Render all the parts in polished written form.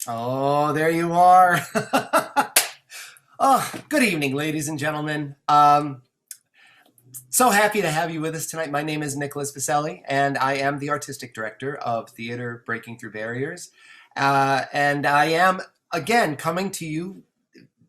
Oh, there you are. Oh, good evening, ladies and gentlemen. So happy to have you with us tonight. My name is Nicholas Viselli, and I am the artistic director of Theater Breaking Through Barriers. And I am, again, coming to you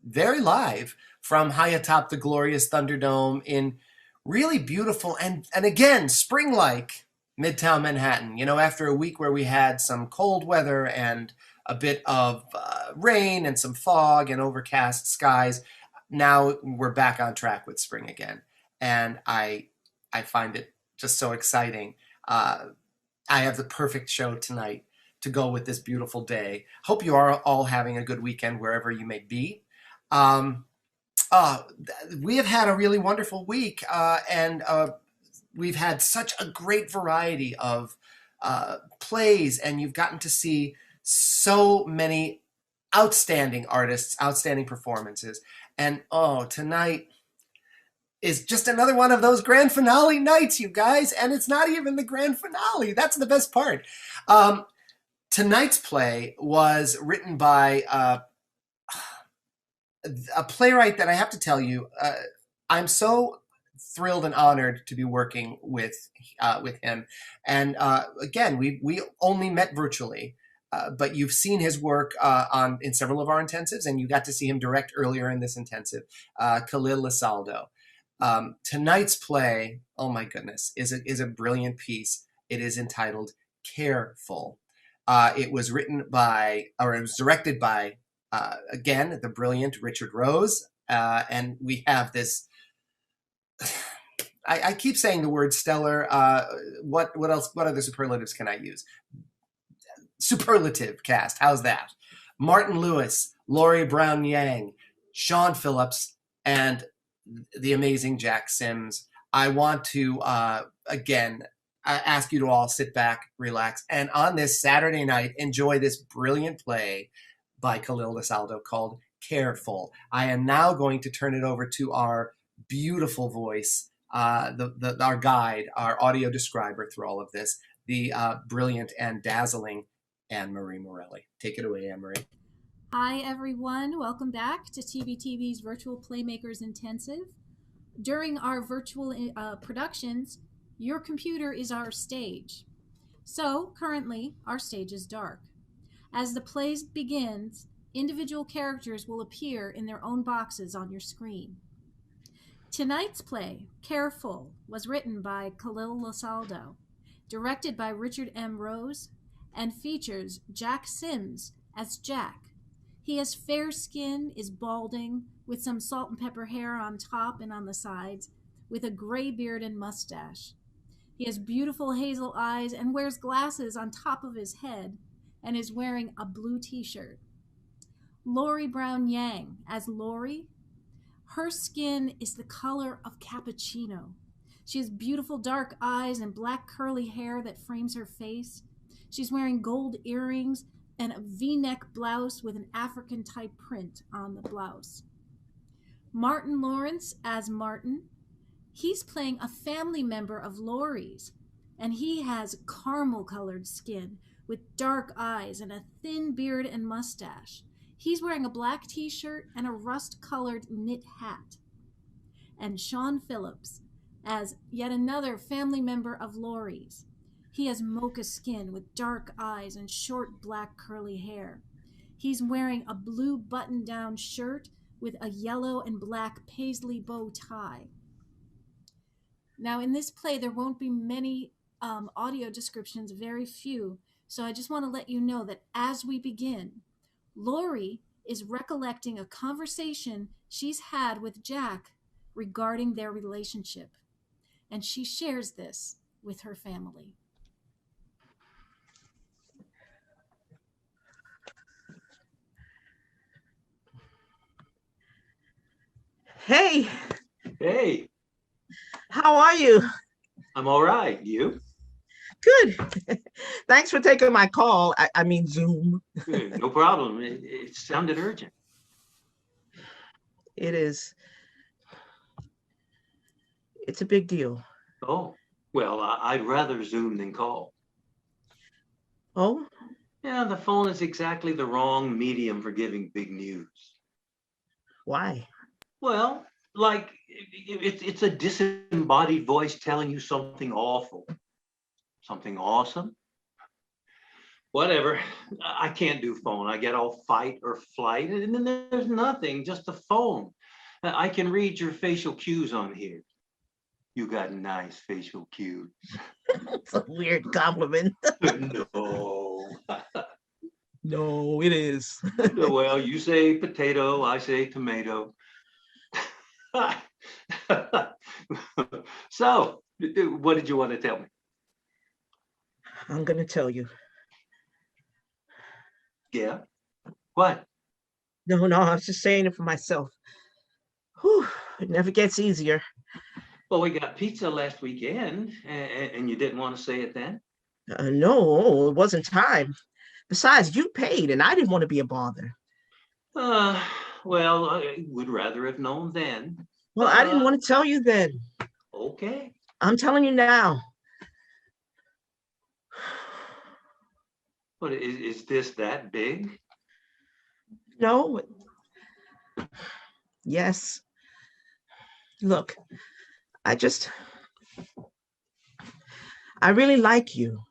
very live from high atop the glorious Thunderdome in really beautiful and again, spring-like Midtown Manhattan. You know, after a week where we had some cold weather and a bit of rain and some fog and overcast skies, now we're back on track with spring again. And I find it just so exciting. I have the perfect show tonight to go with this beautiful day. Hope you are all having a good weekend wherever you may be. Um, uh, we have had a really wonderful week, and we've had such a great variety of plays, and you've gotten to see so many outstanding artists, outstanding performances. And oh, tonight is just another one of those grand finale nights, you guys. And it's not even the grand finale. That's the best part. Um, Tonight's play was written by a playwright that I have to tell you, I'm so thrilled and honored to be working with him. And again, we only met virtually, but you've seen his work in several of our intensives, and you got to see him direct earlier in this intensive. Khalil LeSaldo. Tonight's play, oh my goodness, is a brilliant piece. It is entitled Careful. It was it was directed by, again, the brilliant Richard Rose. And we have this, I keep saying the word stellar. What else? What other superlatives can I use? Superlative cast. How's that? Martin Lewis, Laurie Brown Niang, Sean Phillips, and the amazing Jack Sims. I want to, again, ask you to all sit back, relax, and on this Saturday night, enjoy this brilliant play by Khalil LeSaldo called Careful. I am now going to turn it over to our beautiful voice, our guide, our audio describer through all of this, the brilliant and dazzling Anne-Marie Morelli. Take it away, Anne-Marie. Hi, everyone. Welcome back to TVTV's Virtual Playmakers Intensive. During our virtual productions, your computer is our stage. So, currently, our stage is dark. As the play begins, individual characters will appear in their own boxes on your screen. Tonight's play, Careful, was written by Khalil LeSaldo, directed by Richard M. Rose, and features Jack Sims as Jack. He has fair skin, is balding, with some salt and pepper hair on top and on the sides, with a gray beard and mustache. He has beautiful hazel eyes and wears glasses on top of his head and is wearing a blue t-shirt. Laurie Brown Yang as Laurie. Her skin is the color of cappuccino. She has beautiful dark eyes and black curly hair that frames her face. She's wearing gold earrings and a V-neck blouse with an African-type print on the blouse. Martin Lawrence as Martin. He's playing a family member of Laurie's, and he has caramel-colored skin with dark eyes and a thin beard and mustache. He's wearing a black t-shirt and a rust-colored knit hat. And Sean Phillips as yet another family member of Laurie's. He has mocha skin with dark eyes and short black curly hair. He's wearing a blue button-down shirt with a yellow and black paisley bow tie. Now, in this play, there won't be many audio descriptions, very few. So I just want to let you know that as we begin, Laurie is recollecting a conversation she's had with Jack regarding their relationship. And she shares this with her family. Hey, Hey, how are you? I'm all right. You? Good. Thanks for taking my call. I mean, Zoom. No problem. It sounded urgent. It is. It's a big deal. Oh, well, I'd rather Zoom than call. Oh, Yeah, the phone is exactly the wrong medium for giving big news. Why? Well, like it's a disembodied voice telling you something awful, something awesome. Whatever. I can't do phone. I get all fight or flight, and then there's nothing, just a phone. I can read your facial cues on here. You got nice facial cues. It's a weird compliment. No. No, it is. Well, you say potato, I say tomato. So, what did you want to tell me? I'm going to tell you. Yeah. What? No, I was just saying it for myself. Whew, it never gets easier. Well, we got pizza last weekend, and you didn't want to say it then? No, it wasn't time. Besides, you paid, and I didn't want to be a bother. Uh, well, I would rather have known then. Well, I didn't want to tell you then. Okay. I'm telling you now. But is this that big? No. Yes. Look, I really like you.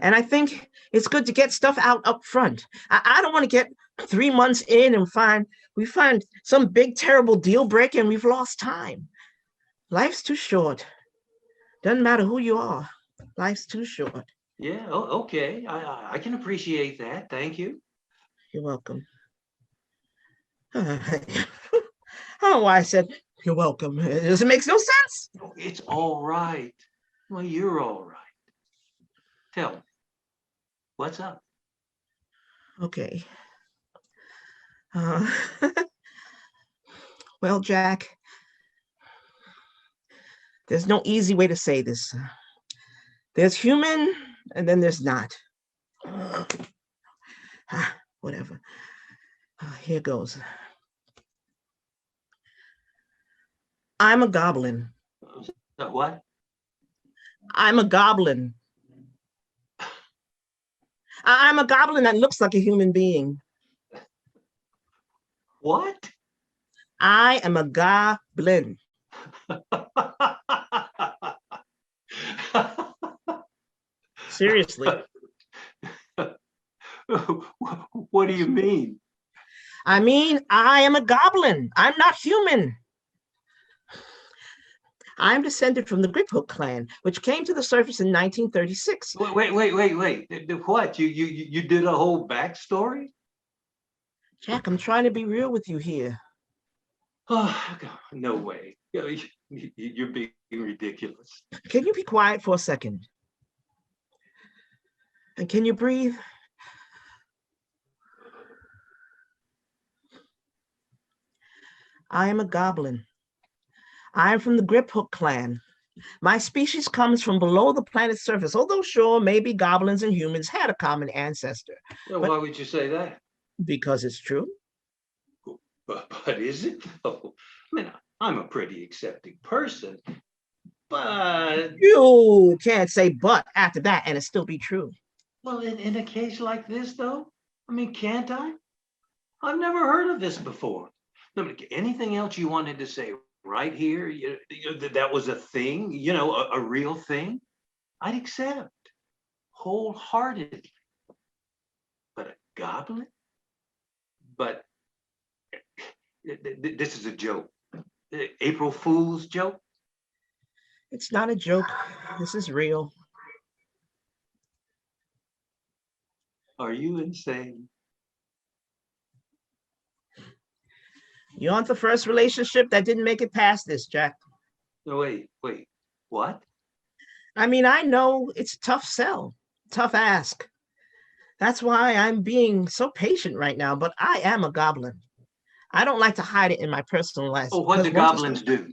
And I think it's good to get stuff out up front. I don't want to get 3 months in and we find some big, terrible deal breaker and we've lost time. Life's too short. Doesn't matter who you are. Life's too short. Yeah, okay. I can appreciate that. Thank you. You're welcome. I don't know why I said you're welcome. It makes no sense. It's all right. Well, you're all right. Tell me, what's up? Okay. Well, Jack, there's no easy way to say this. There's human and then there's not. Whatever. Here goes. I'm a goblin. What? I'm a goblin. I'm a goblin that looks like a human being. What? I am a goblin. Seriously. What do you mean? I mean, I am a goblin. I'm not human. I'm descended from the Griphook clan, which came to the surface in 1936. Wait. What? You did a whole backstory? Jack, I'm trying to be real with you here. Oh, God, no way. You're being ridiculous. Can you be quiet for a second? And can you breathe? I am a goblin. I am from the Griphook clan. My species comes from below the planet's surface, although sure, maybe goblins and humans had a common ancestor. Well, why would you say that? Because it's true. But is it though? I mean, I'm a pretty accepting person, but You can't say but after that and it still be true. well, in a case like this though, I mean, can't I? I've never heard of this before. I mean, anything else you wanted to say right here, that was a thing, a real thing, I'd accept wholeheartedly. But a goblin? But this is a joke. April Fool's joke? It's not a joke. This is real. Are you insane? You aren't the first relationship that didn't make it past this, Jack. No, wait, what? I mean, I know it's a tough sell, tough ask. That's why I'm being so patient right now, but I am a goblin. I don't like to hide it in my personal life. Oh, what do goblins do?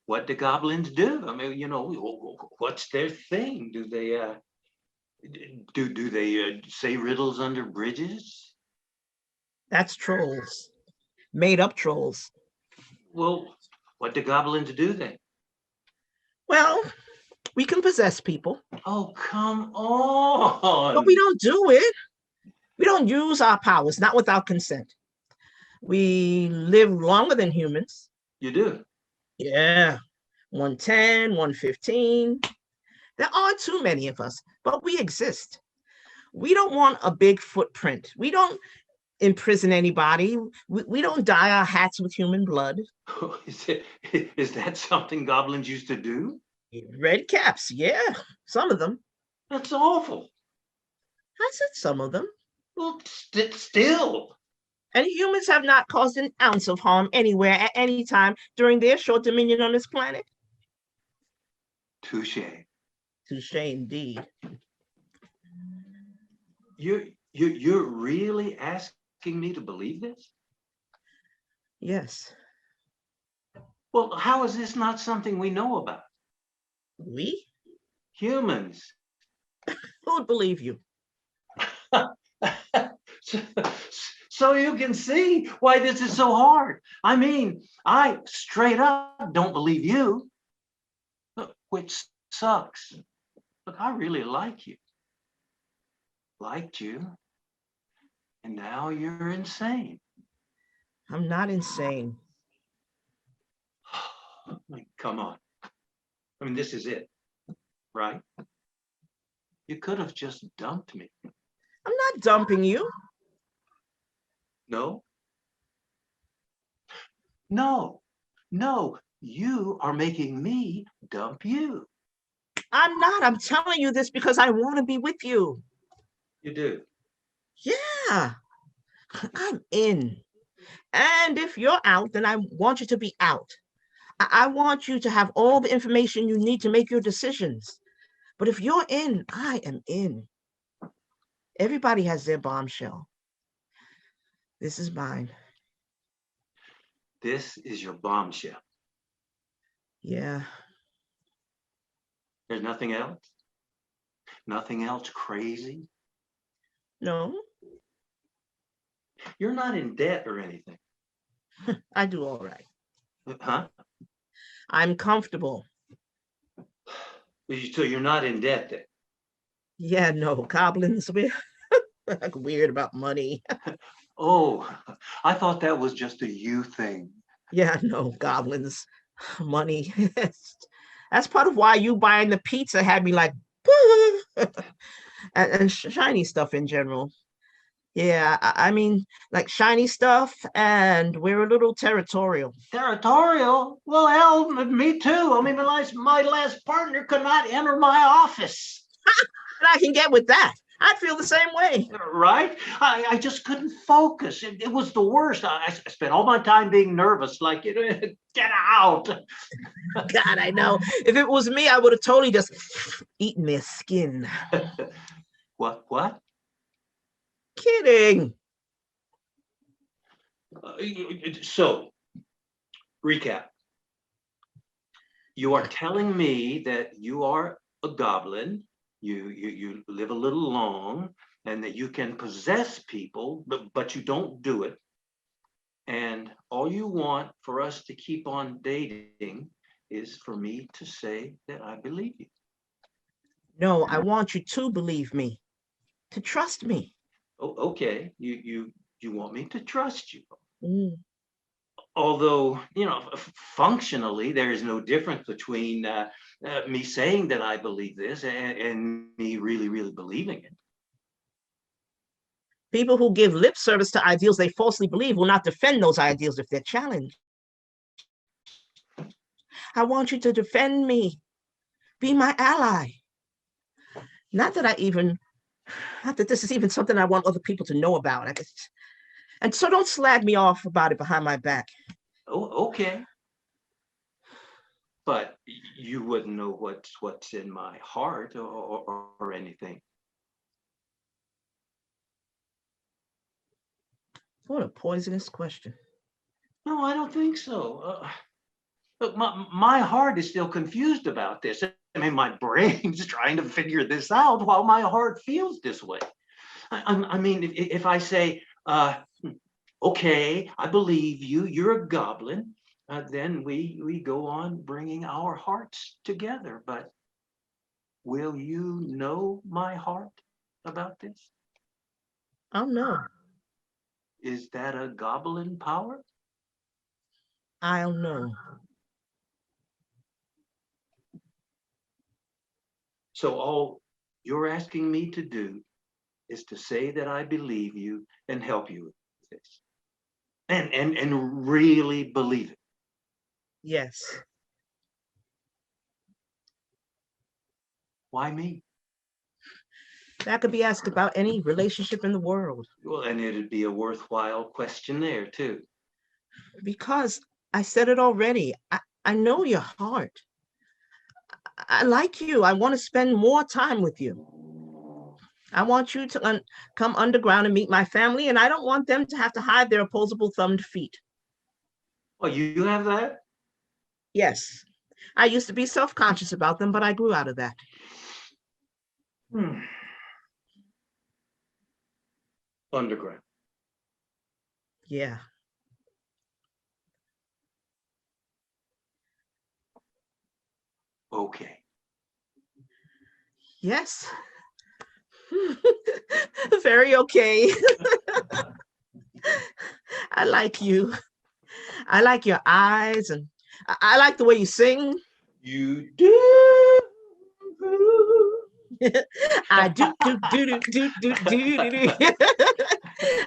What do goblins do? I mean, what's their thing? Do they do they say riddles under bridges? That's trolls, made up trolls. Well, what do goblins do then? Well, We can possess people, Oh, come but we on. don't do it. We don't use our powers, not without consent. We live longer than humans. You do. Yeah, 110, 115. There aren't too many of us, but we exist. We don't want a big footprint. We don't imprison anybody. We don't dye our hats with human blood. Is is that something goblins used to do? Red caps, yeah, some of them. That's awful. I said some of them. Well, still. And humans have not caused an ounce of harm anywhere at any time during their short dominion on this planet. Touche. Touche indeed. You're really asking me to believe this? Yes. Well, how is this not something we know about? We? Humans. Who would believe you? so, so you can see why this is so hard. I mean, I straight up don't believe you, which sucks. Look, I really like you. Liked you. And now you're insane. I'm not insane. I mean, come on. I mean, this is it, right? You could have just dumped me. I'm not dumping you. No? No, no, you are making me dump you. I'm not. I'm telling you this because I want to be with you. You do. Yeah, I'm in. And if you're out, then I want you to be out. I want you to have all the information you need to make your decisions. But if you're in, I am in. Everybody has their bombshell. This is mine. This is your bombshell. Yeah. There's nothing else? Nothing else crazy? No, You're not in debt or anything. I do all right. Huh? I'm comfortable. So you're not in debt then? Yeah, no, goblins, we're weird about money. Oh, I thought that was just a you thing. Yeah, no, goblins, money. That's part of why you buying the pizza had me like, and shiny stuff in general. Yeah, I mean, like shiny stuff, and we're a little territorial. Territorial? Well, hell, me too. I mean, my last partner could not enter my office. And I can get with that. I'd feel the same way. Right? I just couldn't focus. It was the worst. I spent all my time being nervous, like, get out. God, I know. If it was me, I would have totally just eaten their skin. What? Kidding. So, recap. You are telling me that you are a goblin, you live a little long, and that you can possess people, but you don't do it. And all you want for us to keep on dating is for me to say that I believe you. No, I want you to believe me, to trust me. Oh, okay, you want me to trust you. Mm. Although, functionally, there is no difference between me saying that I believe this and me really, really believing it. People who give lip service to ideals they falsely believe will not defend those ideals if they're challenged. I want you to defend me, be my ally. Not that this is even something I want other people to know about. And so don't slag me off about it behind my back. Oh, okay. But you wouldn't know what's in my heart or anything. What a poisonous question. No, I don't think so. Look, my heart is still confused about this. I mean, my brain's trying to figure this out while my heart feels this way. I mean, if I say, okay, I believe you, you're a goblin, then we go on bringing our hearts together. But Will you know my heart about this? Oh no, Is that a goblin power? I'll know. So all you're asking me to do is to say that I believe you and help you with this. And really believe it. Yes. Why me? That could be asked about any relationship in the world. Well, and it'd be a worthwhile question there too. Because I said it already. I know your heart. I like you. I want to spend more time with you. I want you to come underground and meet my family, and I don't want them to have to hide their opposable thumbed feet. Oh, you have that? Yes, I used to be self-conscious about them, but I grew out of that. Underground. Yeah. Okay. Yes. Very okay. I like you. I like your eyes, and I like the way you sing. You do. I do.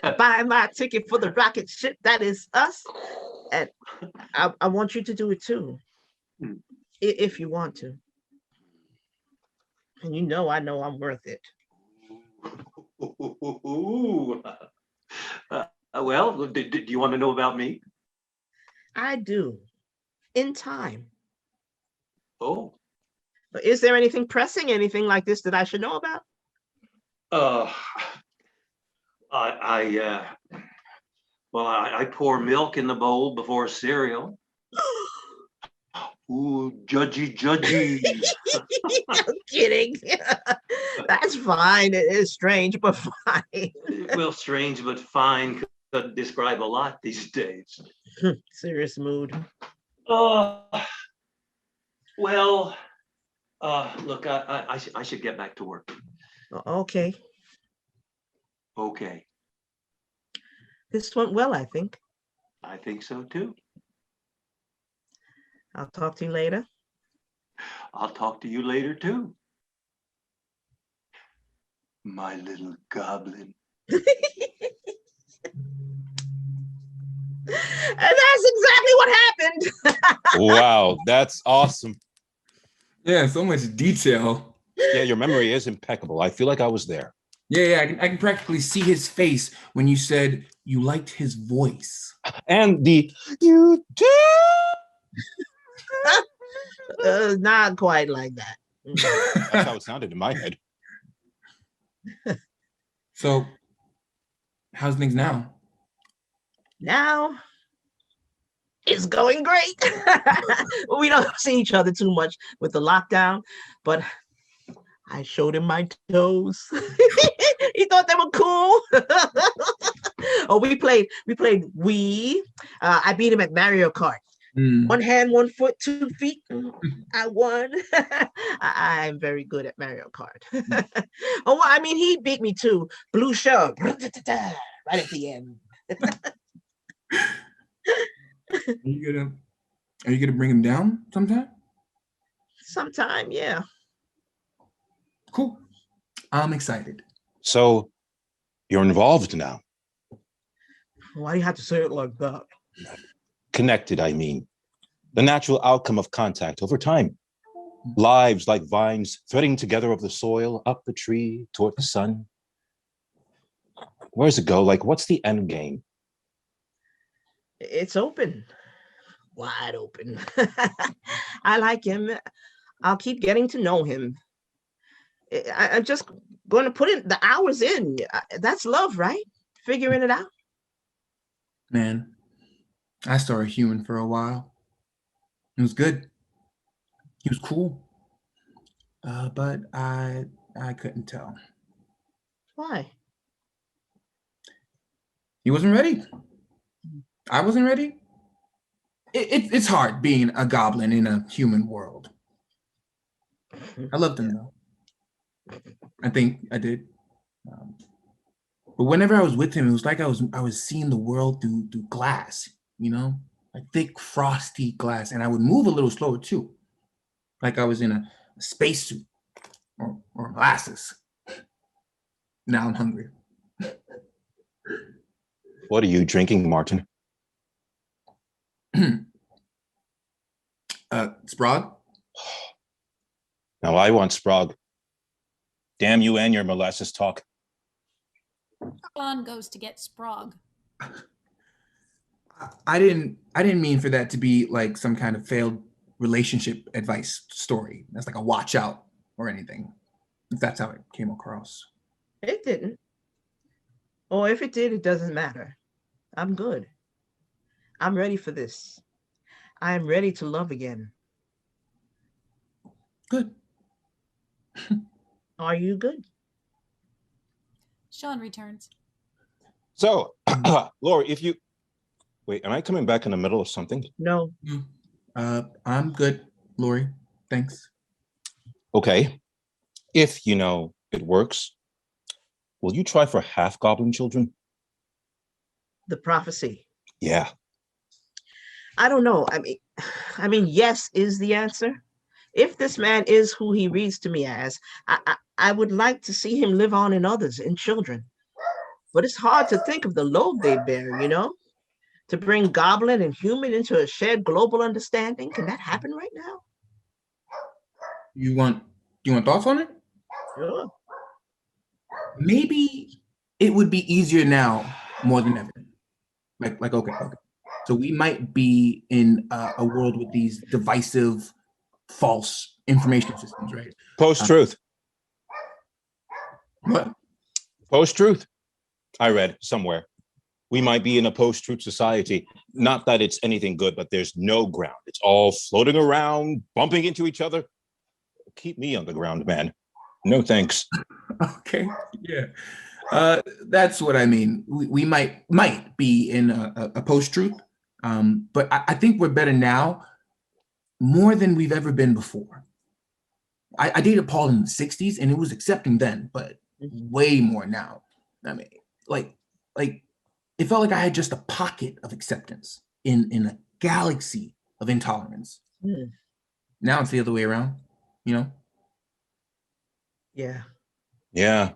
I buy my ticket for the rocket ship. That is us. And I want you to do it too, if you want to. And I know I'm worth it. Well, do you want to know about me? I do. In time. Oh. Is there anything pressing, anything like this that I should know about? I pour milk in the bowl before cereal. Ooh, judgy. I'm kidding. That's fine. It is strange, but fine. Well, strange but fine could describe a lot these days. Serious mood. Well, look, I should get back to work. Okay. Okay. This went well, I think. I think so too. I'll talk to you later. I'll talk to you later too. My little goblin. And that's exactly what happened. Wow, that's awesome. Yeah, so much detail. Yeah, your memory is impeccable. I feel like I was there. Yeah, I can practically see his face when you said you liked his voice. And the you do. Not quite like that. That's how it sounded in my head. So, how's things now? Now, it's going great. We don't see each other too much with the lockdown, but I showed him my toes. He thought they were cool. Oh, we played Wii. I beat him at Mario Kart. 1 hand, 1 foot, 2 feet. I won. I'm very good at Mario Kart. Oh, well, I mean, he beat me too. Blue shell, right at the end. Are you gonna bring him down sometime? Sometime, yeah. Cool. I'm excited. So, you're involved now. Why do you have to say it like that? Connected, I mean. The natural outcome of contact over time. Lives like vines threading together over the soil, up the tree, toward the sun. Where does it go? Like, what's the end game? It's open. Wide open. I like him. I'll keep getting to know him. I'm just going to put in the hours in. That's love, right? Figuring it out. Man, I saw a human for a while. It was good. He was cool. But I couldn't tell. Why? He wasn't ready. I wasn't ready. It's hard being a goblin in a human world. I loved him though. I think I did. But whenever I was with him, it was like I was seeing the world through glass, like thick, frosty glass, and I would move a little slower too, like I was in a spacesuit or glasses. Now I'm hungry. What are you drinking, Martin? Sprague? Now I want Sprague. Damn you and your molasses talk. Sean goes to get Sprague. I didn't mean for that to be like some kind of failed relationship advice story. That's like a watch out or anything. If that's how it came across. It didn't. Or if it did, it doesn't matter. I'm good. I'm ready for this. I am ready to love again. Good. Are you good? Sean returns. So, Lori, if you... Wait, am I coming back in the middle of something? No. I'm good, Lori. Thanks. Okay. If, it works, will you try for half-goblin children? The prophecy. Yeah. I don't know. I mean, yes is the answer. If this man is who he reads to me as, I would like to see him live on in others, in children. But it's hard to think of the load they bear, To bring goblin and human into a shared global understanding. Can that happen right now? You want thoughts on it? Sure. Maybe it would be easier now more than ever. Like okay. So we might be in a world with these divisive, false information systems, right? Post-truth. What? Post-truth. I read somewhere. We might be in a post-truth society. Not that it's anything good, but there's no ground. It's all floating around, bumping into each other. Keep me on the ground, man. No thanks. Okay. Yeah. That's what I mean. We might be in a post-truth, but I think we're better now, more than we've ever been before. I dated Paul in the 60s, and it was accepting then, but way more now. I mean, like it felt like I had just a pocket of acceptance in a galaxy of intolerance. Now it's the other way around, Yeah. Yeah.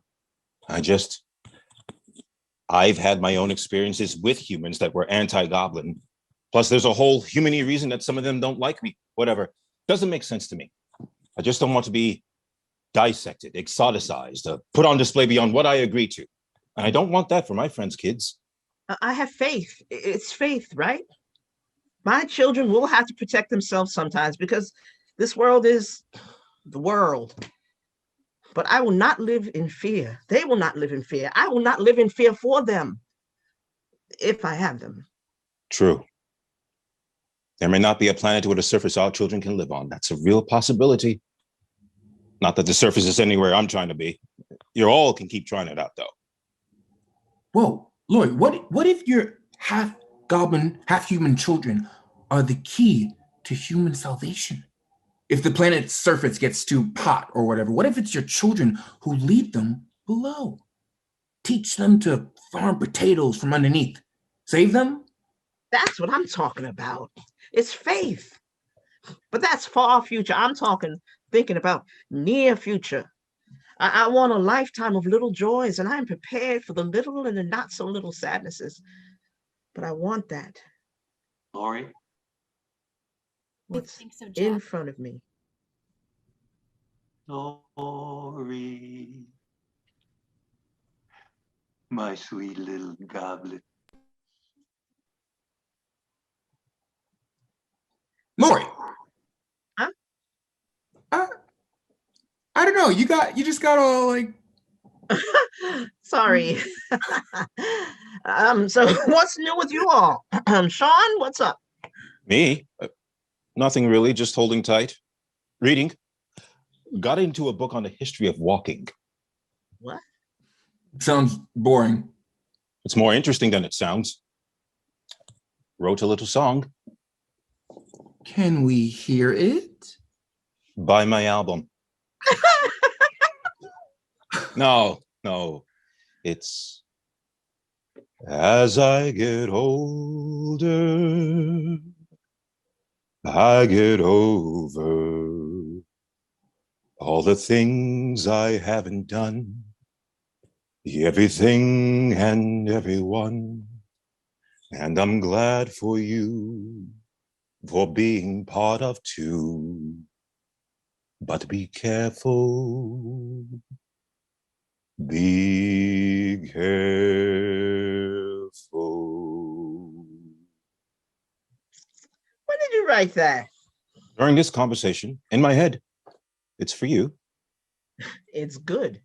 I've had my own experiences with humans that were anti-goblin. Plus, there's a whole human-y reason that some of them don't like me. Whatever. Doesn't make sense to me. I just don't want to be dissected, exoticized, put on display beyond what I agree to. And I don't want that for my friends' kids. I have faith. It's faith, right? My children will have to protect themselves sometimes because this world is the world. But I will not live in fear. They will not live in fear. I will not live in fear for them if I have them. True. There may not be a planet with a surface all children can live on. That's a real possibility. Not that the surface is anywhere I'm trying to be. You all can keep trying it out, though. Whoa, Lloyd, what if your half goblin, half human children are the key to human salvation? If the planet's surface gets too hot or whatever, what if it's your children who lead them below? Teach them to farm potatoes from underneath. Save them? That's what I'm talking about. It's faith. But that's far future. I'm thinking about near future. I want a lifetime of little joys, and I'm prepared for the little and the not so little sadnesses. But I want that. Lori? What's Think so, in Jack? front of me? Lori. My sweet little goblet. Lori. Huh? I don't know. You just got all like. Sorry. So what's new with you all? Sean, what's up? Me? Nothing really, just holding tight. Reading. Got into a book on the history of walking. What? Sounds boring. It's more interesting than it sounds. Wrote a little song. Can we hear it? Buy my album. No, no. It's as I get older, I get over all the things I haven't done, everything and everyone. And I'm glad for you for being part of too. But be careful, be careful. When did you write that? During this conversation, in my head, it's for you. It's good.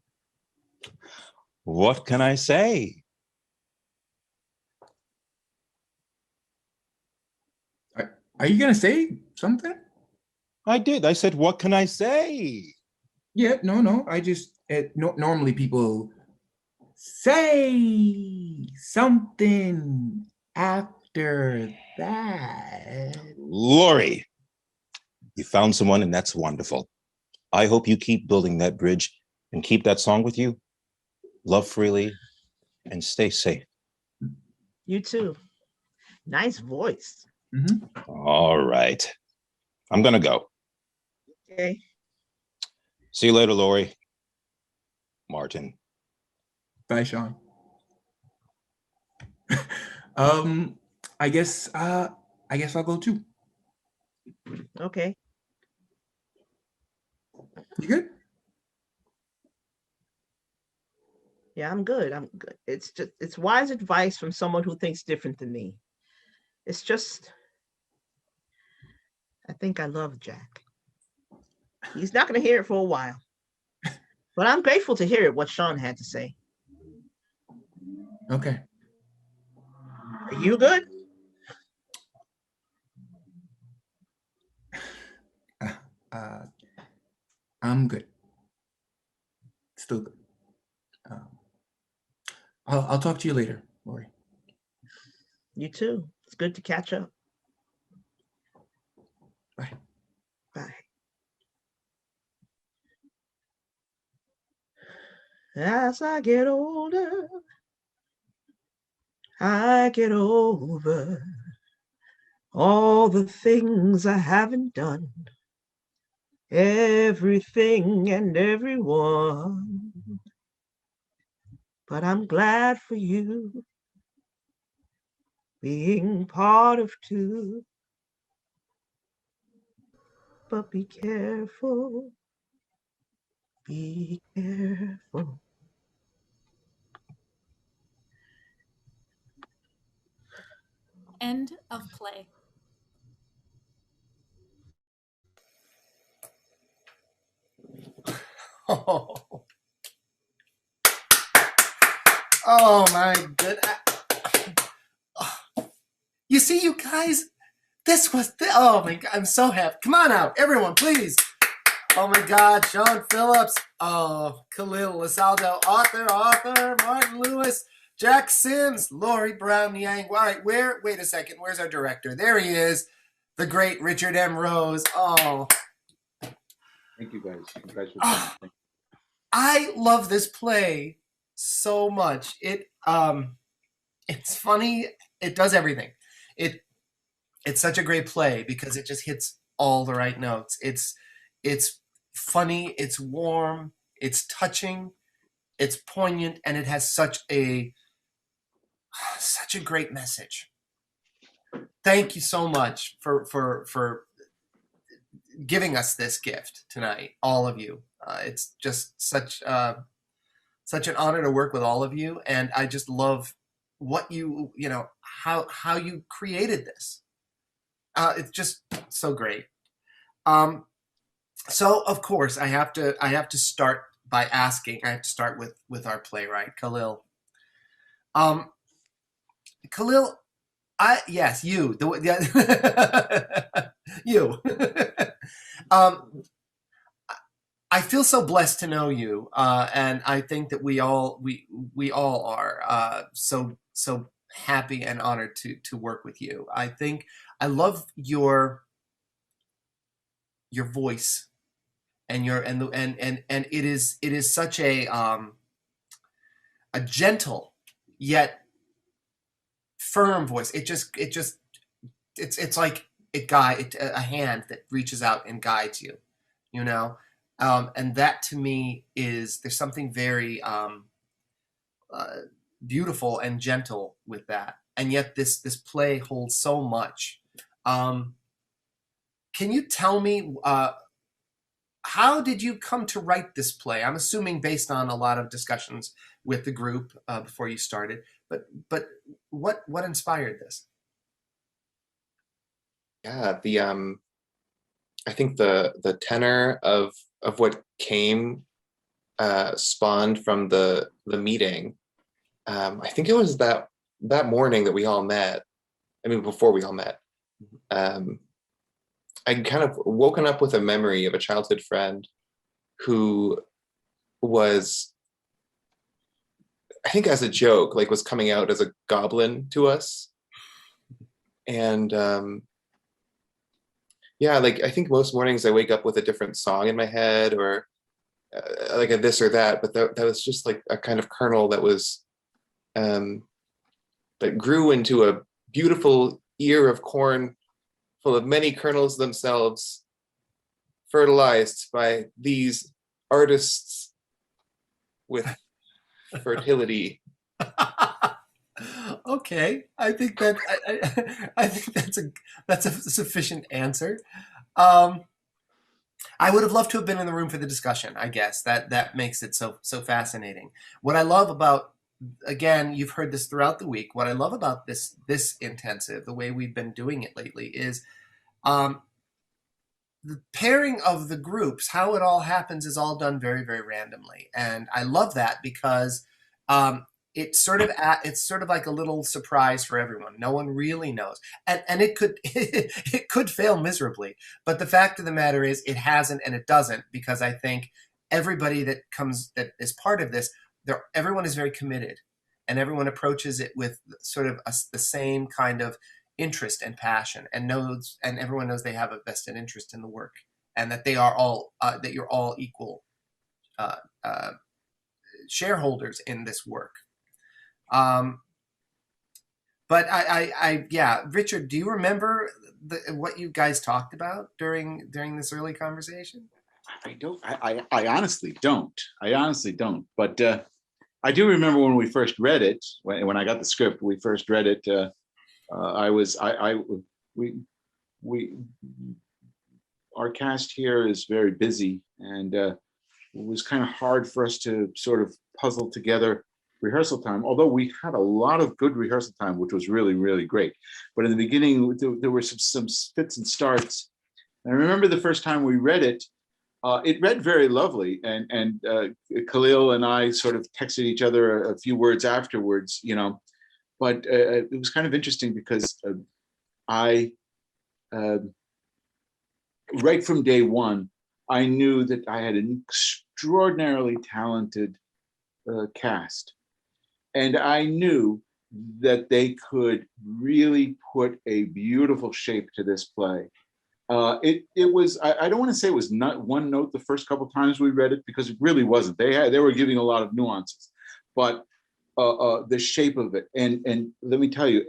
What can I say? Are you gonna say something? I did. I said, what can I say? Yeah, no. I just normally people say something after that. Lori, you found someone, and that's wonderful. I hope you keep building that bridge and keep that song with you. Love freely and stay safe. You too. Nice voice. All right. I'm going to go. Okay. See you later, Lori. Martin. Bye, Sean. I guess I'll go too. Okay. You good? Yeah, I'm good. I'm good. It's wise advice from someone who thinks different than me. It's just I think I love Jack. He's not going to hear it for a while. But I'm grateful to hear what Sean had to say. Okay. Are you good? I'm good. Still good. I'll talk to you later, Lori. You too. It's good to catch up. Bye. Bye. As I get older, I get over all the things I haven't done, everything and everyone. But I'm glad for you being part of two. But be careful, be careful. End of play. Oh, oh my good. You see, you guys, oh my God, I'm so happy. Come on out, everyone, please. Oh my God, Sean Phillips. Oh, Khalil LeSaldo, author, Martin Lewis, Jack Sims, Lori Brown, Niang. All right, wait a second, where's our director? There he is, the great Richard M. Rose. Oh. Thank you guys. You guys were fun. I love this play so much. It's funny. It does everything. It's such a great play because it just hits all the right notes. It's funny. It's warm. It's touching. It's poignant, and it has such a great message. Thank you so much for giving us this gift tonight, all of you. It's just such an honor to work with all of you, and I just love what how you created this. It's just so great. So of course I have to start by asking. I have to start with our playwright Khalil. Khalil, yes, you, you. I feel so blessed to know you, and I think that we all are so happy and honored to work with you. I think I love your voice. and you're and it is such a gentle yet firm voice. It's like a hand that reaches out and guides you, you know. And that to me is, there's something very beautiful and gentle with that, and yet this play holds so much. Can you tell me, how did you come to write this play? I'm assuming based on a lot of discussions with the group before you started, but what inspired this? Yeah, I think the tenor of what came spawned from the meeting. I think it was that morning that we all met. I mean, before we all met. I kind of woken up with a memory of a childhood friend who was, I think as a joke, like was coming out as a goblin to us. And yeah, like I think most mornings I wake up with a different song in my head, or like a this or that, but that was just like a kind of kernel that was, that grew into a beautiful ear of corn full of many kernels themselves, fertilized by these artists with fertility. Okay, I think that I think that's a sufficient answer. I would have loved to have been in the room for the discussion. I guess that makes it so fascinating. What I love about, again, you've heard this throughout the week. What I love about this intensive, the way we've been doing it lately, is the pairing of the groups. How it all happens is all done very, very randomly, and I love that because it's sort of like a little surprise for everyone. No one really knows, and it could it could fail miserably. But the fact of the matter is, it hasn't, and it doesn't, because I think everybody that is part of this, everyone is very committed, and everyone approaches it with sort of the same kind of interest and passion, and everyone knows they have a vested interest in the work, and that they are all that you're all equal shareholders in this work. But yeah, Richard, do you remember what you guys talked about during this early conversation? I don't. I honestly don't. I honestly don't. But I do remember when we first read it. When I got the script, we first read it. Our cast here is very busy, and it was kind of hard for us to sort of puzzle together rehearsal time, although we had a lot of good rehearsal time, which was really, really great. But in the beginning, there were some fits and starts. And I remember the first time we read it, it read very lovely. And Khalil and I sort of texted each other a few words afterwards, you know. But it was kind of interesting because right from day one, I knew that I had an extraordinarily talented cast. And I knew that they could really put a beautiful shape to this play. It was, I don't want to say it was not one note the first couple of times we read it, because it really wasn't. They were giving a lot of nuances, but the shape of it. And let me tell you,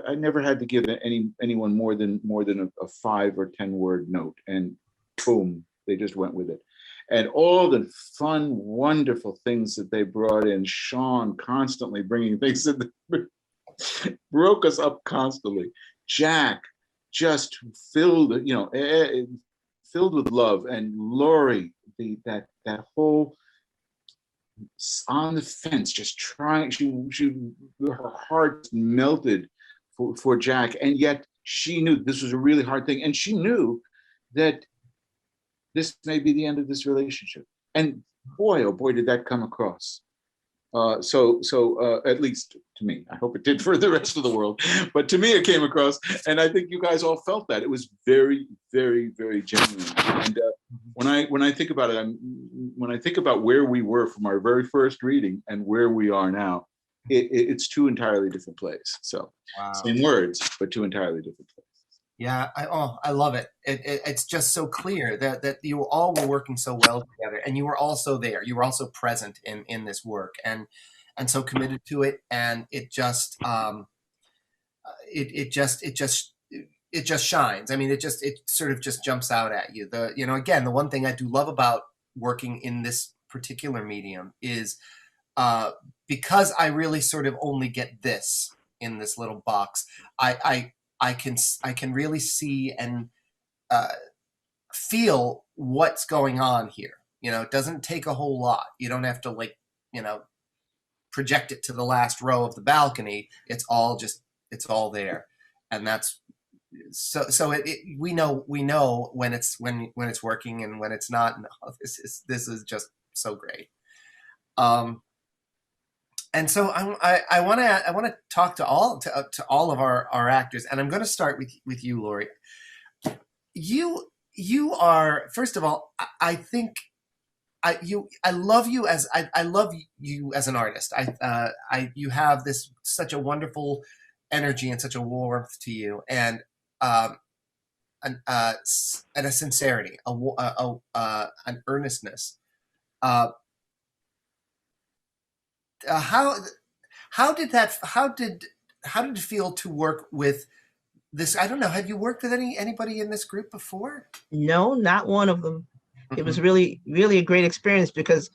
I never had to give anyone more than a 5 or 10 word note, and boom, they just went with it. And all the fun, wonderful things that they brought in, Sean constantly bringing things in, broke us up constantly. Jack just filled with love, and Lori, that whole on the fence, just trying. Her heart melted for Jack, and yet she knew this was a really hard thing, and she knew that this may be the end of this relationship. And boy, oh boy, did that come across. So at least to me, I hope it did for the rest of the world, but to me it came across, and I think you guys all felt that. It was very, very, very genuine. And when I think about it, when I think about where we were from our very first reading and where we are now, it's two entirely different places. So wow. Same words, but two entirely different places. Yeah, I love it. It's just so clear that you all were working so well together, and you were also there. You were also present in this work, and so committed to it. And it just shines. I mean, it sort of just jumps out at you. Again, the one thing I do love about working in this particular medium is because I really sort of only get this in this little box. I can really see and uh, feel what's going on here. It doesn't take a whole lot. You don't have to project it to the last row of the balcony. It's all there, and that's we know when it's working and when it's not. No, this is just so great. And so I want to talk to all of our actors, and I'm going to start with you, Lori. You are, first of all, I think I love you as I love you as an artist. You have such a wonderful energy and such a warmth to you, and and a sincerity, an earnestness. How did it feel to work with this? I don't know. Have you worked with anybody in this group before? No, not one of them. It was really, really a great experience because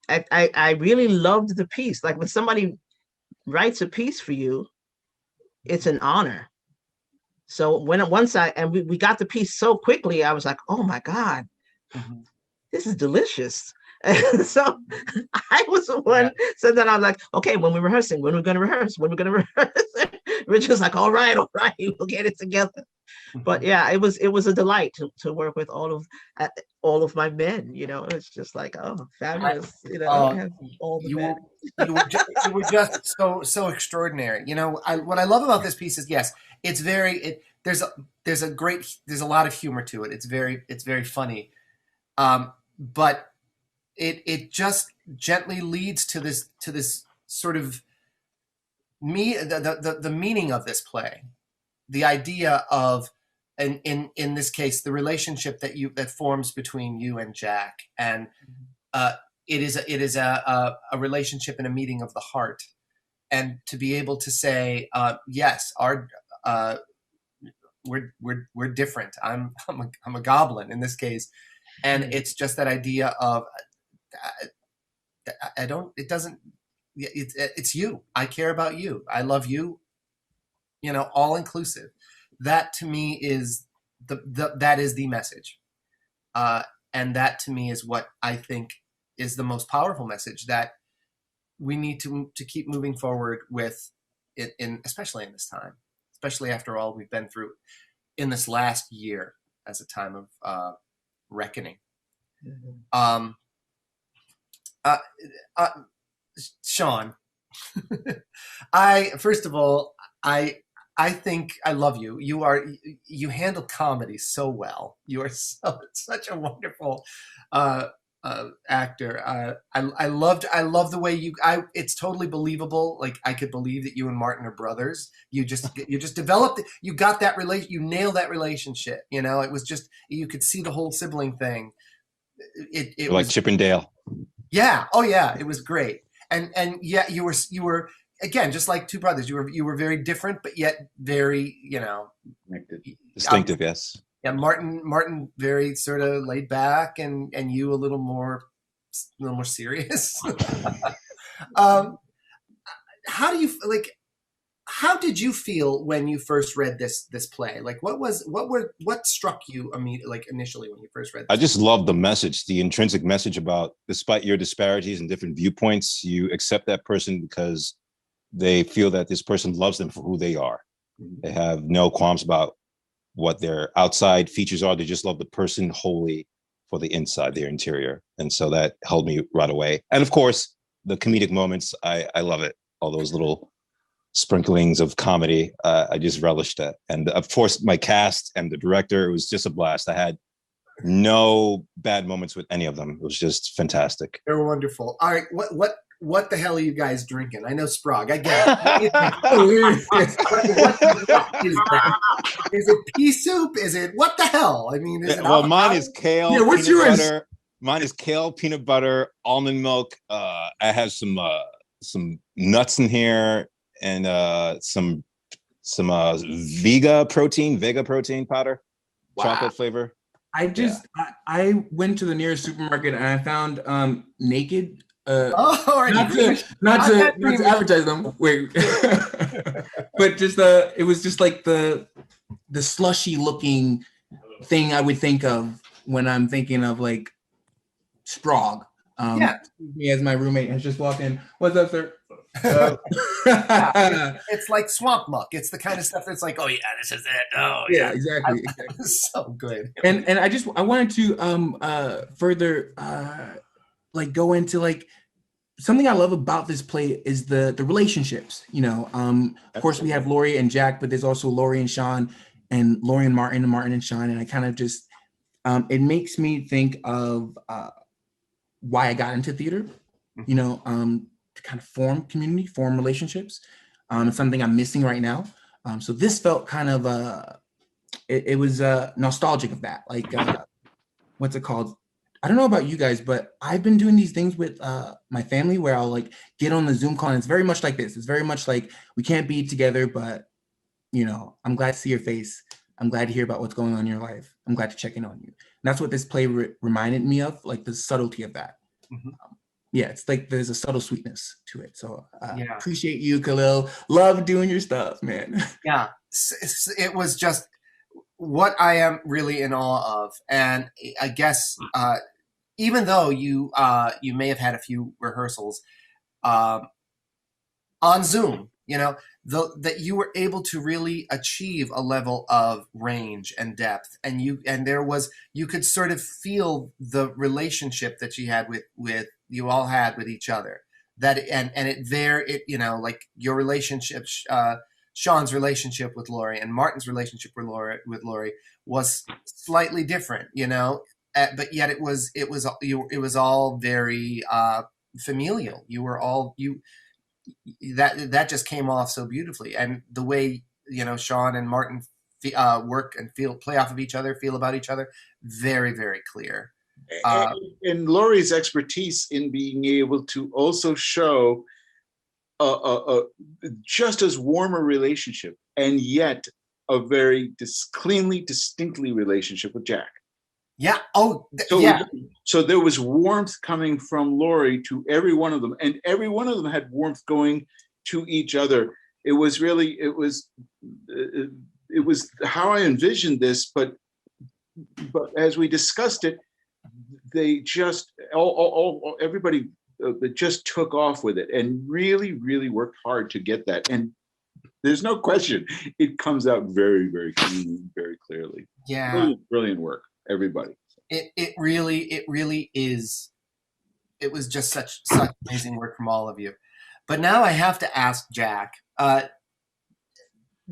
I really loved the piece. Like when somebody writes a piece for you, it's an honor. So once we got the piece so quickly, I was like, oh my God, this is delicious. And so I was the one said that. I was like, okay, when we're rehearsing, when we're going to rehearse. Richard's like, all right, we'll get it together. But yeah, it was a delight to work with all of my men. It's just like, oh, fabulous. Have all the men. You were just so extraordinary. What I love about this piece is, yes, it's there's a lot of humor to it. It's very funny, but it just gently leads to this sort of the meaning of this play, the idea of, and in this case, the relationship that forms between you and Jack, and it is a relationship and a meeting of the heart, and to be able to say, yes, we're different. I'm a goblin in this case, and it's just that idea of it's you. I care about you. I love you. All inclusive. That to me is that is the message, and that to me is what I think is the most powerful message that we need to keep moving forward with, especially in this time, especially after all we've been through in this last year as a time of reckoning. Sean, first of all, I think I love you. You handle comedy so well. You are such a wonderful actor. I love the way it's totally believable. Like I could believe that you and Martin are brothers. You just developed it. You got that you nailed that relationship. It was just, you could see the whole sibling thing. It like was, Chip and Dale. Yeah. Oh yeah. It was great. And yeah, you were again, just like two brothers. You were very different, but yet very, distinctive. Yes. Yeah. Martin very sort of laid back, and you a little more serious. How did you feel when you first read this play? Like, what struck you initially when you first read this? I just love the message, the intrinsic message about, despite your disparities and different viewpoints, you accept that person because they feel that this person loves them for who they are. They have no qualms about what their outside features are. They just love the person wholly for the inside, their interior. And so that held me right away. And of course, the comedic moments, I love it. All those little sprinklings of comedy, I just relished that. And of course, my cast and the director, it was just a blast. I had no bad moments with any of them. It was just fantastic. They were wonderful. All right, what the hell are you guys drinking? I know Sprague. I get it. What is that? Is it pea soup? Is it what the hell? I mean, is it Well, mine avocado? is kale, Yeah, what's peanut yours? butter. Mine is kale, peanut butter, almond milk. I have some nuts in here and some Vega protein powder, chocolate flavor. I went to the nearest supermarket and I found Naked. Already. Not to advertise them. Wait, but just it was just like the slushy looking thing I would think of when I'm thinking of like Sprague. Me as my roommate has just walked in. What's up, sir? It's like swamp muck. It's the kind of stuff that's like, oh yeah, this is it. Oh yeah, exactly. So good. And I wanted to further like go into like something I love about this play is the relationships. You know, of course we have Laurie and Jack, but there's also Laurie and Sean, and Laurie and Martin and Sean, and I kind of just it makes me think of why I got into theater. You know, to kind of form community, form relationships. It's something I'm missing right now. So this felt kind of it was nostalgic of that. Like what's it called? I don't know about you guys, but I've been doing these things with my family where I'll like get on the Zoom call, and it's very much like this. It's very much like we can't be together, but you know, I'm glad to see your face. I'm glad to hear about what's going on in your life. I'm glad to check in on you. And that's what this play reminded me of, like the subtlety of that. Yeah, it's like there's a subtle sweetness to it. So appreciate you, Khalil. Love doing your stuff, man. Yeah, it was just what I am really in awe of. And I guess even though you may have had a few rehearsals on Zoom, you know, that you were able to really achieve a level of range and depth, and you could sort of feel the relationship that you all had with each other. That you know, like your relationship, Sean's relationship with Laurie and Martin's relationship with Laurie was slightly different, you know, but yet it was all very familial. You were all that just came off so beautifully, and the way, you know, Sean and Martin work and play off of each other, feel about each other, very, very clear. And Laurie's expertise in being able to also show a just as warm a relationship, and yet a very cleanly, distinctly relationship with Jack. Yeah. So there was warmth coming from Laurie to every one of them, and every one of them had warmth going to each other. It was how I envisioned this, but as we discussed it, they just everybody just took off with it and really, really worked hard to get that. And there's no question, it comes out very, very cleanly, very clearly. Yeah, brilliant work, everybody. It really is. It was just such amazing work from all of you. But now I have to ask Jack.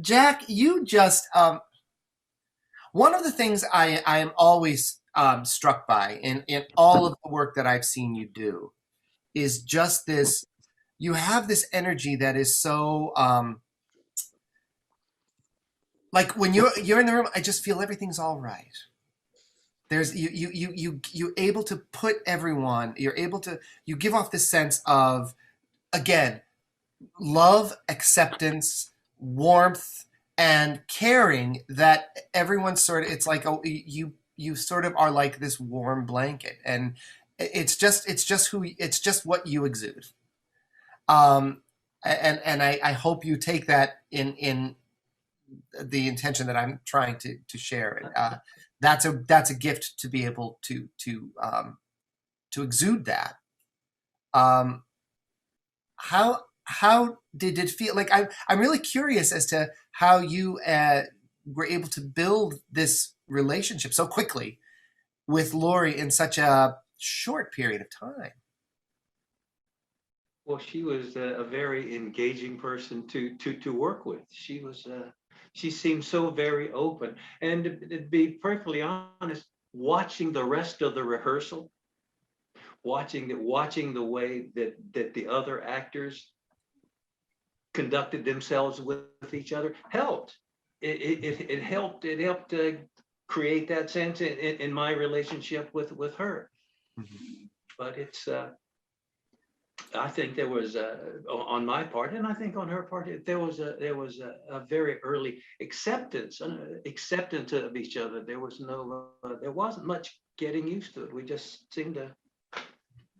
Jack, you just one of the things I am always struck by in all of the work that I've seen you do is just this. You have this energy that is so like when you're in the room, I just feel everything's all right. There's you able to put everyone. You give off this sense of, again, love, acceptance, warmth, and caring that everyone sort of, it's like you sort of are like this warm blanket, and it's just what you exude. And I hope you take that in the intention that I'm trying to share it. That's a gift to be able to exude that. How did it feel? Like I'm really curious as to how you were able to build this relationship so quickly with Laurie in such a short period of time. Well, she was a very engaging person to work with. She seemed so very open. And to be perfectly honest, watching the rest of the rehearsal, watching the way that the other actors conducted themselves with each other helped. It helped. It helped to create that sense in my relationship with her. Mhm. But it's I think there was on my part, and I think on her part, there was a very early acceptance of each other. There was no there wasn't much getting used to it. We just seemed to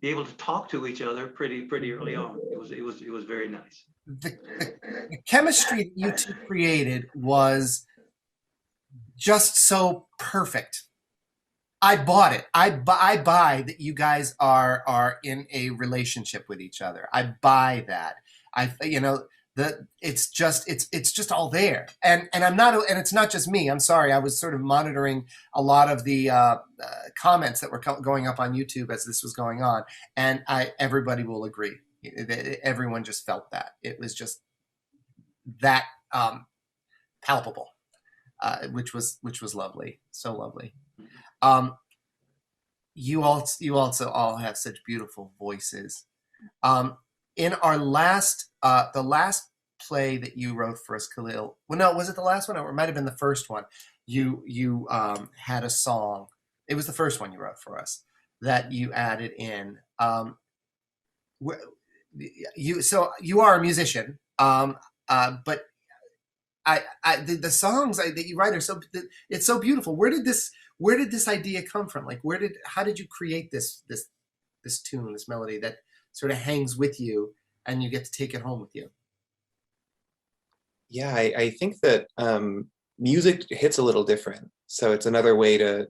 be able to talk to each other pretty early on. It was very nice. The chemistry that you two created was just so perfect. I bought it. I buy that you guys are in a relationship with each other. I buy that. It's just all there. And I'm not, and it's not just me. I'm sorry. I was sort of monitoring a lot of the comments that were going up on YouTube as this was going on, and everybody will agree. Everyone just felt that it was just that palpable, which was lovely, so lovely. You also all have such beautiful voices. In our last, the last play that you wrote for us, Khalil. Well, no, was it the last one, or it might have been the first one? You had a song. It was the first one you wrote for us that you added in. So you are a musician, but the songs that you write are it's so beautiful. Where did this idea come from? Like, how did you create this tune, this melody that sort of hangs with you and you get to take it home with you? Yeah, I think that music hits a little different. So it's another way to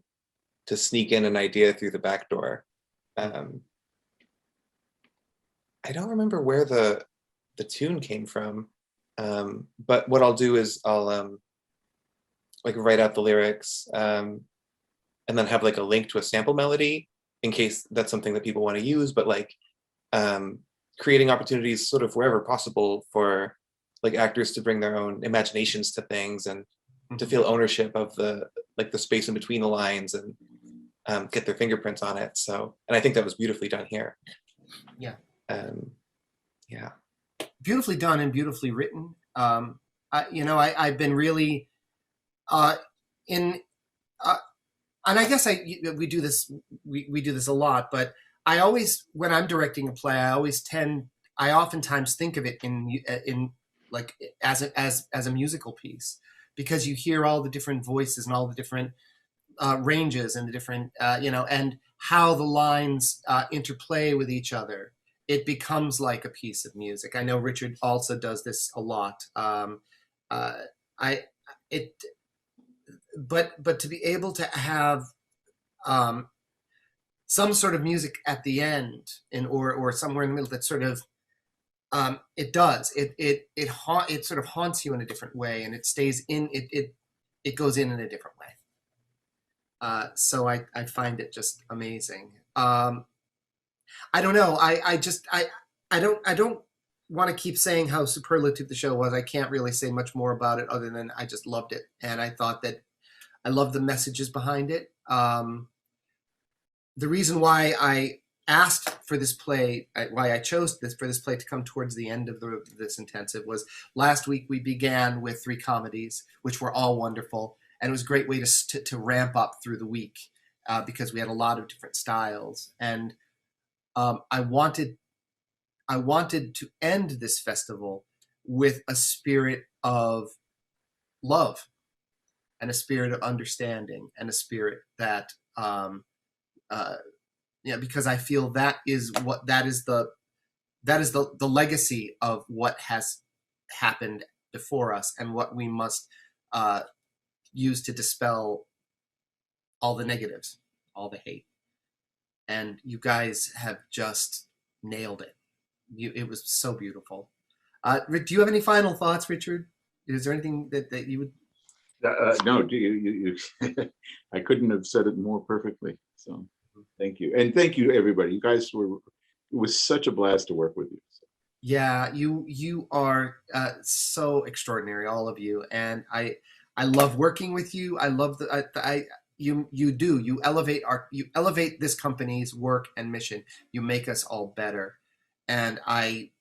sneak in an idea through the back door. I don't remember where the tune came from, but what I'll do is I'll like write out the lyrics and then have like a link to a sample melody in case that's something that people want to use. But like creating opportunities sort of wherever possible for like actors to bring their own imaginations to things and to feel ownership of the space in between the lines and get their fingerprints on it. So, and I think that was beautifully done here. Yeah. Yeah. Beautifully done and beautifully written. I've been really and I guess we do this a lot, but I always, when I'm directing a play, I oftentimes think of it in like as a musical piece, because you hear all the different voices and all the different ranges and the different and how the lines interplay with each other. It becomes like a piece of music. I know Richard also does this a lot. But to be able to have some sort of music at the end or somewhere in the middle that sort of it sort of haunts you in a different way, and it stays in it goes in a different way. So I find it just amazing. I don't know. I don't want to keep saying how superlative the show was. I can't really say much more about it other than I just loved it, and I thought that I loved the messages behind it. The reason why I asked for this play, why I chose for this play to come towards the end of this intensive, was last week we began with 3 comedies, which were all wonderful, and it was a great way to ramp up through the week because we had a lot of different styles. And I wanted to end this festival with a spirit of love and a spirit of understanding and a spirit that because I feel that is the legacy of what has happened before us and what we must use to dispel all the negatives, all the hate. And you guys have just nailed it. It was so beautiful. Do you have any final thoughts, Richard? Is there anything that you would? No, you I couldn't have said it more perfectly. So thank you. And thank you, everybody. You guys it was such a blast to work with you. Yeah, you are so extraordinary, all of you. And I love working with you. I love you elevate this company's work and mission. You make us all better, and I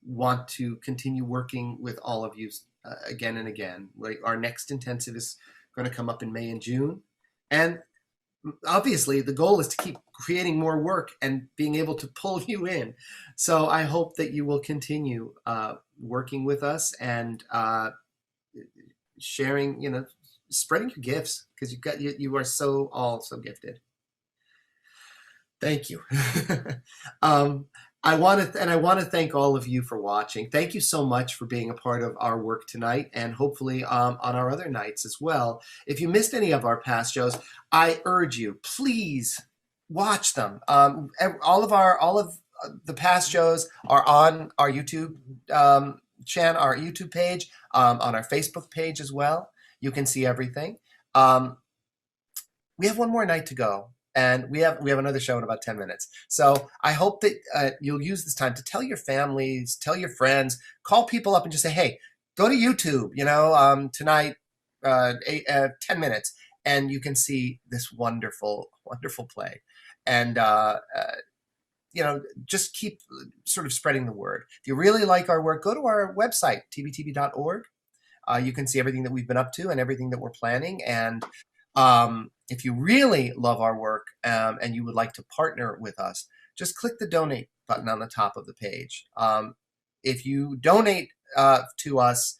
want to continue working with all of you again and again. Like, our next intensive is going to come up in May and June, and obviously the goal is to keep creating more work and being able to pull you in. So I hope that you will continue working with us and sharing, spreading your gifts, because you are all so gifted. Thank you. I want to thank all of you for watching. Thank you so much for being a part of our work tonight, and hopefully on our other nights as well. If you missed any of our past shows, I urge you, please watch them. All of the past shows are on our YouTube channel, our YouTube page, on our Facebook page as well. You can see everything. We have one more night to go. And we have another show in about 10 minutes. So I hope that you'll use this time to tell your families, tell your friends, call people up and just say, hey, go to YouTube, tonight, 10 minutes, and you can see this wonderful, wonderful play. And, just keep sort of spreading the word. If you really like our work, go to our website, tvtv.org. You can see everything that we've been up to and everything that we're planning. And if you really love our work and you would like to partner with us, just click the donate button on the top of the page. If you donate to us,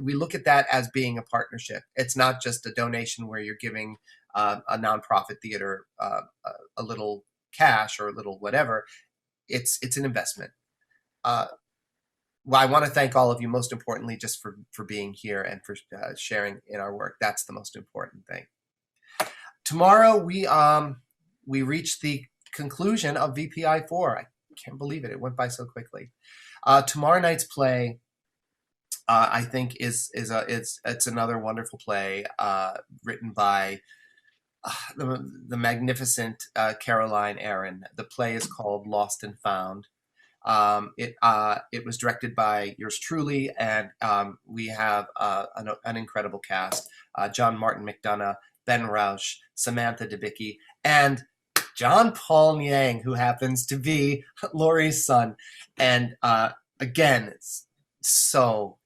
we look at that as being a partnership. It's not just a donation where you're giving a nonprofit theater a little cash or a little whatever. It's an investment. Well, I want to thank all of you, most importantly, just for being here and for sharing in our work. That's the most important thing. Tomorrow, we reach the conclusion of VPI 4. I can't believe it. It went by so quickly. Tomorrow night's play, I think, it's another wonderful play written by the magnificent Caroline Aaron. The play is called Lost and Found. It was directed by yours truly, and we have an incredible cast: John Martin McDonough, Ben Rausch, Samantha Debicki, and John Paul Niang, who happens to be Laurie's son. And again, it's so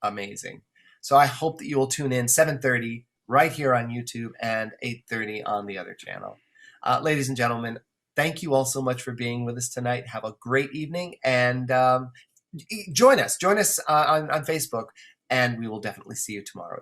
amazing. So I hope that you will tune in 7:30 right here on YouTube and 8:30 on the other channel. Ladies and gentlemen, thank you all so much for being with us tonight. Have a great evening, and join us on Facebook, and we will definitely see you tomorrow.